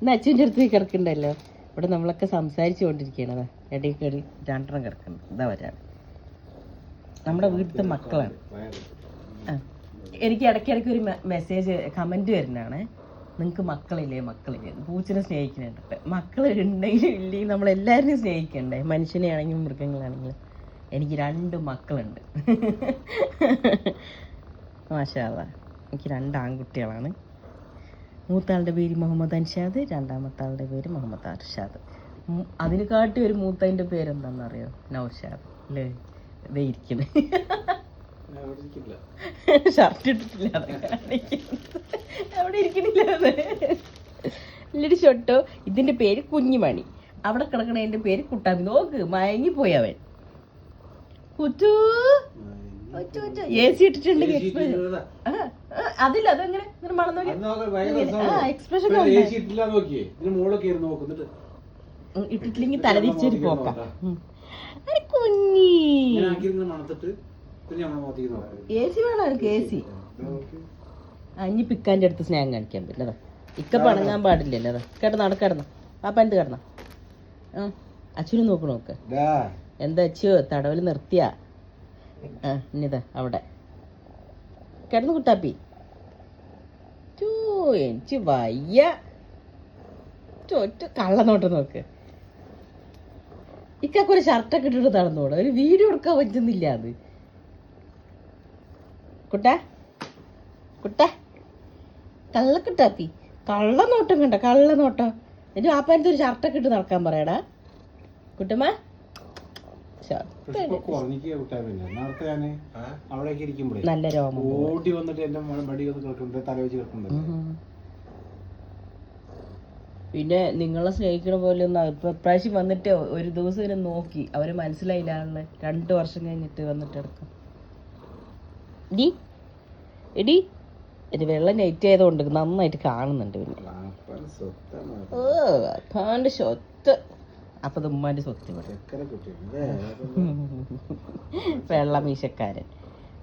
ഇന്ന് അച്ഛൻ്റെ അടുത്ത് കിടക്കണ്ടല്ലോ. ഇവിടെ നമ്മളൊക്കെ സംസാരിച്ചു കൊണ്ടിരിക്കണതാ. ഇടയിൽ കയറി രണ്ടെണ്ണം കിടക്കുന്നു. ഇതാ വരാണ് നമ്മുടെ വീട്ടിലത്തെ മക്കളാണ്. ആ എനിക്ക് ഇടയ്ക്കിടയ്ക്ക് ഒരു മെസ്സേജ് കമൻറ്റ് വരുന്നതാണ്, നിങ്ങൾക്ക് മക്കളില്ലേ മക്കളില്ലേ. പൂച്ചനെ സ്നേഹിക്കുന്നുണ്ട്. മക്കൾ ഉണ്ടെങ്കിലും ഇല്ലെങ്കിൽ നമ്മളെല്ലാവരും സ്നേഹിക്കണ്ടേ, മനുഷ്യനെയാണെങ്കിലും മൃഗങ്ങളാണെങ്കിലും. എനിക്ക് 2 മക്കളുണ്ട്. മാഷാ അല്ലാഹ്. എനിക്ക് 2 ആൺകുട്ടികളാണ്. മൂത്താളുടെ പേര് മുഹമ്മദ് അൻഷാദ്, രണ്ടാമത്തെ ആളുടെ പേര് മുഹമ്മദ് അർഷാദ്. അതിനെക്കാട്ടി ഒരു മൂത്തതിൻ്റെ പേരെന്താണെന്നറിയോ? നൗഷാദ്. അല്ലേ? ഇതേ ഇരിക്കുന്നത്. ഷർട്ട് ഇട്ടിട്ടില്ല, അവിടെ ഇരിക്കണില്ല. ഇല്ലടി ഷൊട്ടോ. ഇതിന്റെ പേര് കുഞ്ഞുമണി. അവിടെ കിടക്കണതിന്റെ പേര് കുട്ടാമ്പി. നോക്ക് മയങ്ങിപ്പോയി അവൻ. കുറ്റു എ സി ഇട്ടിട്ടുണ്ടെങ്കിൽ അതില്ല, അതങ്ങനെ എക്സ്പ്രഷൻ ഇട്ടിട്ടില്ലെങ്കിൽ തലതിരിച്ചൊരു പോക്കാം. കുഞ്ഞി എ സി വേണം എനിക്ക്. എ സി ഇനി പിക്കാൻ്റെ അടുത്ത് സ്നേഹം കാണിക്കാൻ പറ്റില്ല. ഇക്ക പണങ്ങാൻ പാടില്ലല്ലോ. അതാ കിടന്ന പാപ്പ എന്ത് കിടന്ന. അച്ഛനും നോക്ക്. എന്താ അച്ഛോ തടവല് നിർത്തിയാ? ഇനിതാ അവിടെ കിടന്ന് കുട്ടാപ്പി. എനിക്ക് വയ്യ. കള്ളനോട്ടം നോക്ക്. ഇക്കൊരു ഷർട്ടൊക്കെ ഇട്ടിട്ട് നടന്നോടെ. ഒരു വീഡിയോ എടുക്കാൻ പറ്റുന്നില്ല. അത് കുട്ട കള്ളക്കുട്ടാപ്പി. കള്ളനോട്ടം കണ്ട, കള്ളനോട്ടം. എന്നിട്ട് ആപ്പാനത്തെ ഒരു ഷർട്ടൊക്കെ ഇട്ട് നടക്കാൻ പറയടാ കുട്ടമ്മ. നല്ല രോമം ഓടി വന്നിട്ട് എന്റെ മടി തല വെച്ച് കിടക്കുന്നുണ്ട്. പിന്നെ നിങ്ങളെ സ്നേഹിക്കണ പോലെ ഒന്നും ഇപ്പൊ ഇപ്രാവശ്യം വന്നിട്ട് ഒരു ദിവസം ഇങ്ങനെ നോക്കി അവര് മനസ്സിലായില്ല. 2 വർഷം കഴിഞ്ഞിട്ട് വന്നിട്ട് എടുക്കും. എടി ഒരു വെള്ള നെറ്റ് ആയതുകൊണ്ട് നന്നായിട്ട് കാണുന്നുണ്ട്. പിന്നെ അപ്പാന്റെ സ്വത്ത്. അപ്പൊ ഉമ്മാന്റെ സ്വത്ത് വെള്ളമീശക്കാരൻ.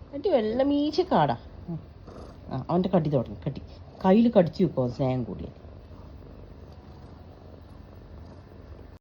എന്നിട്ട് വെള്ളമീശക്കാടാ. അവന്റെ കടി തുടങ്ങി. കയ്യിൽ കടിച്ചു വെക്കോ സ്നേഹം കൂടി.